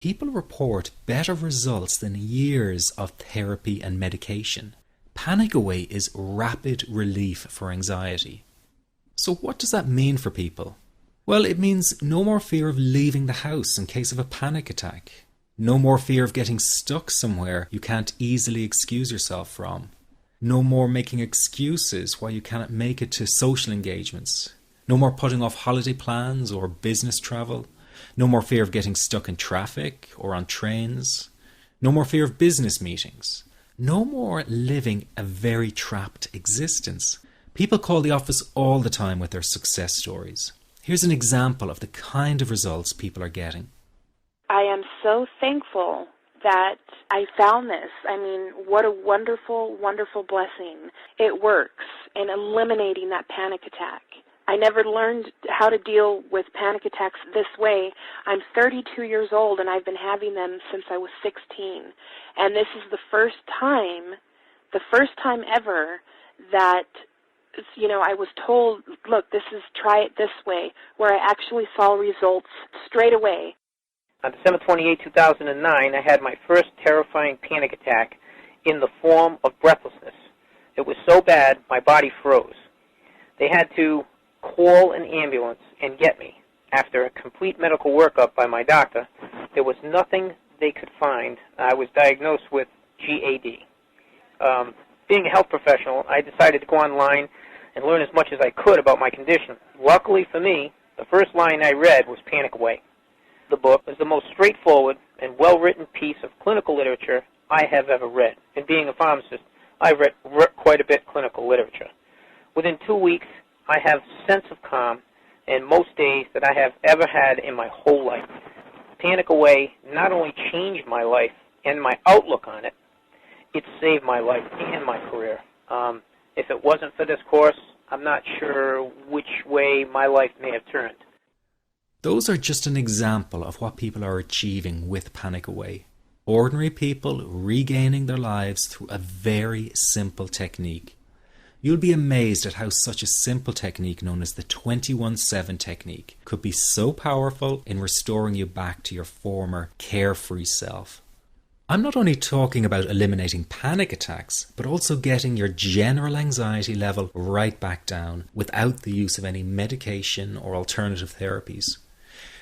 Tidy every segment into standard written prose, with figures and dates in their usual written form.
People report better results than years of therapy and medication. Panic Away is rapid relief for anxiety. So what does that mean for people? Well, it means no more fear of leaving the house in case of a panic attack. No more fear of getting stuck somewhere you can't easily excuse yourself from. No more making excuses why you cannot make it to social engagements. No more putting off holiday plans or business travel. No more fear of getting stuck in traffic or on trains. No more fear of business meetings. No more living a very trapped existence. People call the office all the time with their success stories. Here's an example of the kind of results people are getting. I am so thankful that I found this. I mean, what a wonderful, wonderful blessing. It works in eliminating that panic attack. I never learned how to deal with panic attacks this way. I'm 32 years old and I've been having them since I was 16. And this is the first time ever that, I was told, look, try it this way, where I actually saw results straight away. On December 28, 2009, I had my first terrifying panic attack in the form of breathlessness. It was so bad, my body froze. They had to call an ambulance and get me. After a complete medical workup by my doctor, there was nothing they could find. I was diagnosed with GAD. Being a health professional, I decided to go online and learn as much as I could about my condition. Luckily for me, the first line I read was Panic Away. The book is the most straightforward and well-written piece of clinical literature I have ever read. And being a pharmacist, I've read quite a bit of clinical literature. Within 2 weeks, I have a sense of calm in most days that I have ever had in my whole life. Panic Away not only changed my life and my outlook on it, it saved my life and my career. If it wasn't for this course, I'm not sure which way my life may have turned. Those are just an example of what people are achieving with Panic Away. Ordinary people regaining their lives through a very simple technique. You'll be amazed at how such a simple technique known as the 21-7 technique could be so powerful in restoring you back to your former carefree self. I'm not only talking about eliminating panic attacks, but also getting your general anxiety level right back down without the use of any medication or alternative therapies.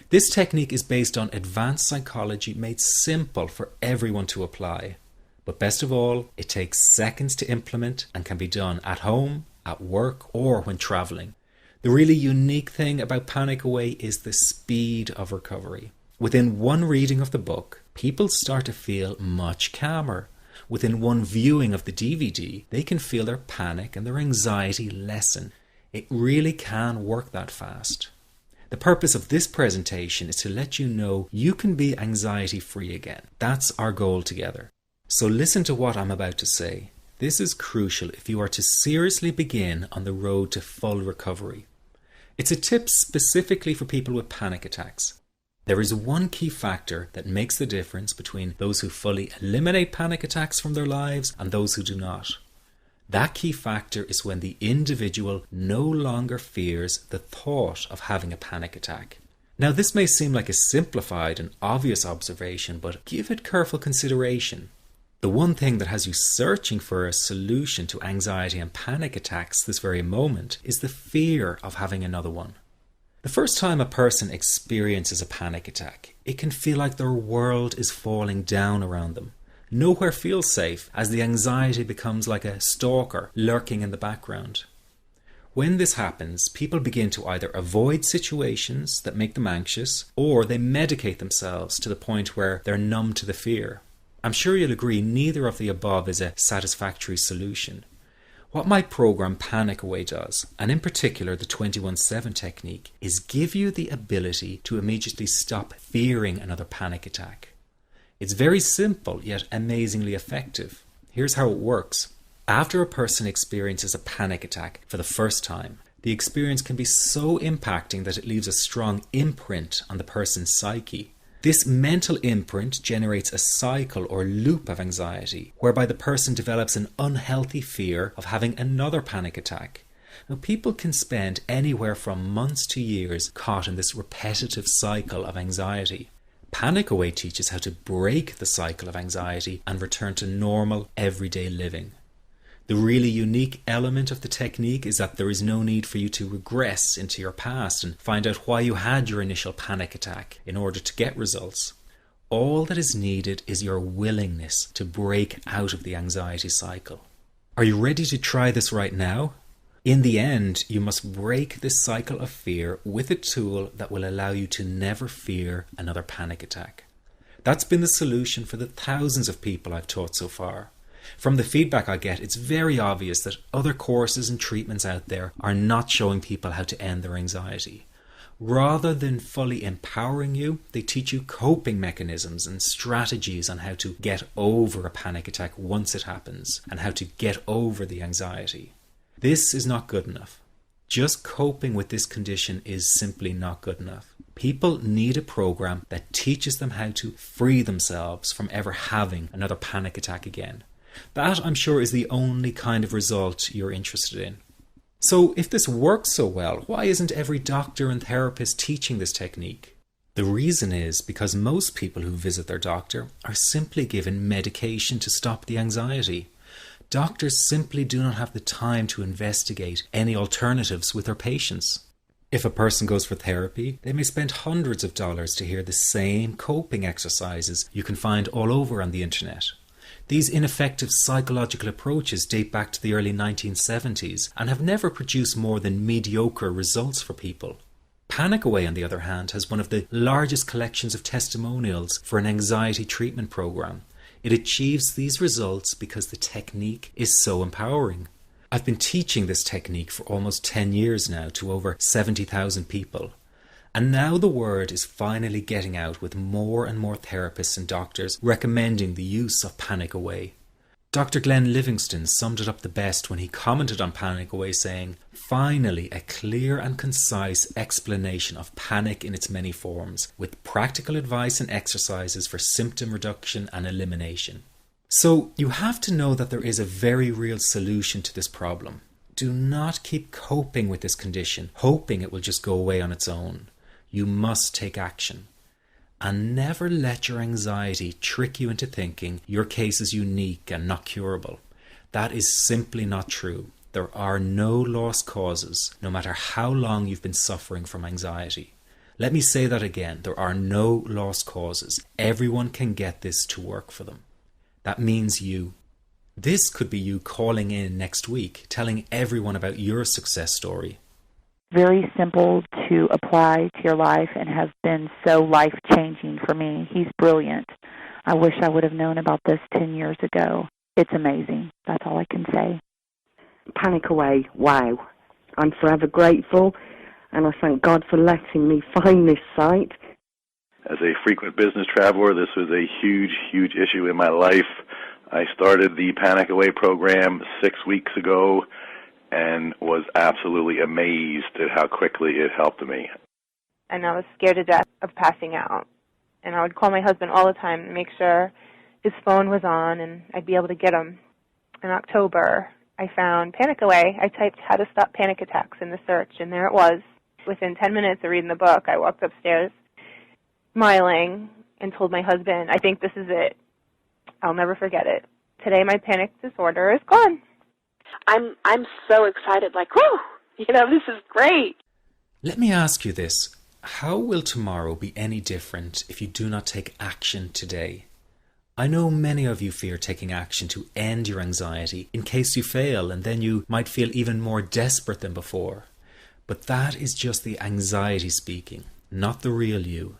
This technique is based on advanced psychology made simple for everyone to apply. But best of all, it takes seconds to implement and can be done at home, at work, or when traveling. The really unique thing about Panic Away is the speed of recovery. Within one reading of the book, people start to feel much calmer. Within one viewing of the DVD, they can feel their panic and their anxiety lessen. It really can work that fast. The purpose of this presentation is to let you know you can be anxiety-free again. That's our goal together. So listen to what I'm about to say. This is crucial if you are to seriously begin on the road to full recovery. It's a tip specifically for people with panic attacks. There is one key factor that makes the difference between those who fully eliminate panic attacks from their lives and those who do not. That key factor is when the individual no longer fears the thought of having a panic attack. Now, this may seem like a simplified and obvious observation, but give it careful consideration. The one thing that has you searching for a solution to anxiety and panic attacks this very moment is the fear of having another one. The first time a person experiences a panic attack, it can feel like their world is falling down around them. Nowhere feels safe as the anxiety becomes like a stalker lurking in the background. When this happens, people begin to either avoid situations that make them anxious, or they medicate themselves to the point where they're numb to the fear. I'm sure you'll agree neither of the above is a satisfactory solution. What my program Panic Away does, and in particular the 21-7 technique, is give you the ability to immediately stop fearing another panic attack. It's very simple yet amazingly effective. Here's how it works. After a person experiences a panic attack for the first time, the experience can be so impacting that it leaves a strong imprint on the person's psyche. This mental imprint generates a cycle or loop of anxiety, whereby the person develops an unhealthy fear of having another panic attack. Now, people can spend anywhere from months to years caught in this repetitive cycle of anxiety. Panic Away teaches how to break the cycle of anxiety and return to normal, everyday living. The really unique element of the technique is that there is no need for you to regress into your past and find out why you had your initial panic attack in order to get results. All that is needed is your willingness to break out of the anxiety cycle. Are you ready to try this right now? In the end, you must break this cycle of fear with a tool that will allow you to never fear another panic attack. That's been the solution for the thousands of people I've taught so far. From the feedback I get, it's very obvious that other courses and treatments out there are not showing people how to end their anxiety. Rather than fully empowering you, they teach you coping mechanisms and strategies on how to get over a panic attack once it happens and how to get over the anxiety. This is not good enough. Just coping with this condition is simply not good enough. People need a program that teaches them how to free themselves from ever having another panic attack again. That, I'm sure, is the only kind of result you're interested in. So if this works so well, why isn't every doctor and therapist teaching this technique? The reason is because most people who visit their doctor are simply given medication to stop the anxiety. Doctors simply do not have the time to investigate any alternatives with their patients. If a person goes for therapy, they may spend hundreds of dollars to hear the same coping exercises you can find all over on the internet. These ineffective psychological approaches date back to the early 1970s and have never produced more than mediocre results for people. Panic Away, on the other hand, has one of the largest collections of testimonials for an anxiety treatment program. It achieves these results because the technique is so empowering. I've been teaching this technique for almost 10 years now to over 70,000 people. And now the word is finally getting out with more and more therapists and doctors recommending the use of Panic Away. Dr. Glenn Livingston summed it up the best when he commented on Panic Away saying, "Finally, a clear and concise explanation of panic in its many forms, with practical advice and exercises for symptom reduction and elimination." So you have to know that there is a very real solution to this problem. Do not keep coping with this condition, hoping it will just go away on its own. You must take action. And never let your anxiety trick you into thinking your case is unique and not curable. That is simply not true. There are no lost causes, no matter how long you've been suffering from anxiety. Let me say that again. There are no lost causes. Everyone can get this to work for them. That means you. This could be you calling in next week, telling everyone about your success story. Very simple to apply to your life and has been so life-changing for me. He's brilliant. I wish I would have known about this 10 years ago. It's amazing. That's all I can say. Panic Away, wow. I'm forever grateful, and I thank God for letting me find this site. As a frequent business traveler, this was a huge, huge issue in my life. I started the Panic Away program 6 weeks ago and was absolutely amazed at how quickly it helped me. And I was scared to death of passing out. And I would call my husband all the time to make sure his phone was on and I'd be able to get him. In October, I found Panic Away. I typed "how to stop panic attacks" in the search, and there it was. Within 10 minutes of reading the book, I walked upstairs smiling and told my husband, "I think this is it. I'll never forget it. Today my panic disorder is gone." I'm so excited, like, whoo, this is great. Let me ask you this. How will tomorrow be any different if you do not take action today? I know many of you fear taking action to end your anxiety in case you fail, and then you might feel even more desperate than before. But that is just the anxiety speaking, not the real you.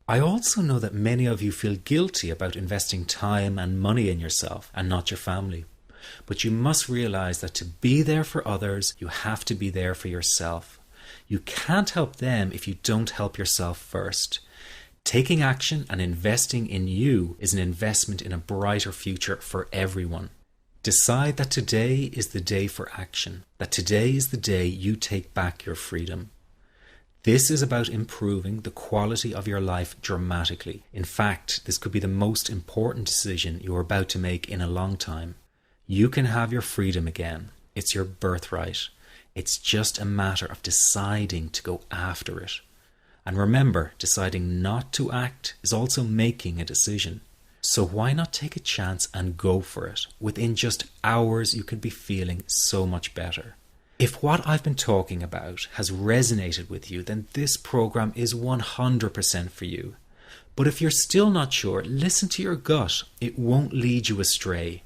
I also know that many of you feel guilty about investing time and money in yourself and not your family. But you must realize that to be there for others, you have to be there for yourself. You can't help them if you don't help yourself first. Taking action and investing in you is an investment in a brighter future for everyone. Decide that today is the day for action, that today is the day you take back your freedom. This is about improving the quality of your life dramatically. In fact, this could be the most important decision you are about to make in a long time. You can have your freedom again. It's your birthright. It's just a matter of deciding to go after it. And remember, deciding not to act is also making a decision. So why not take a chance and go for it? Within just hours, you could be feeling so much better. If what I've been talking about has resonated with you, then this program is 100% for you. But if you're still not sure, listen to your gut. It won't lead you astray.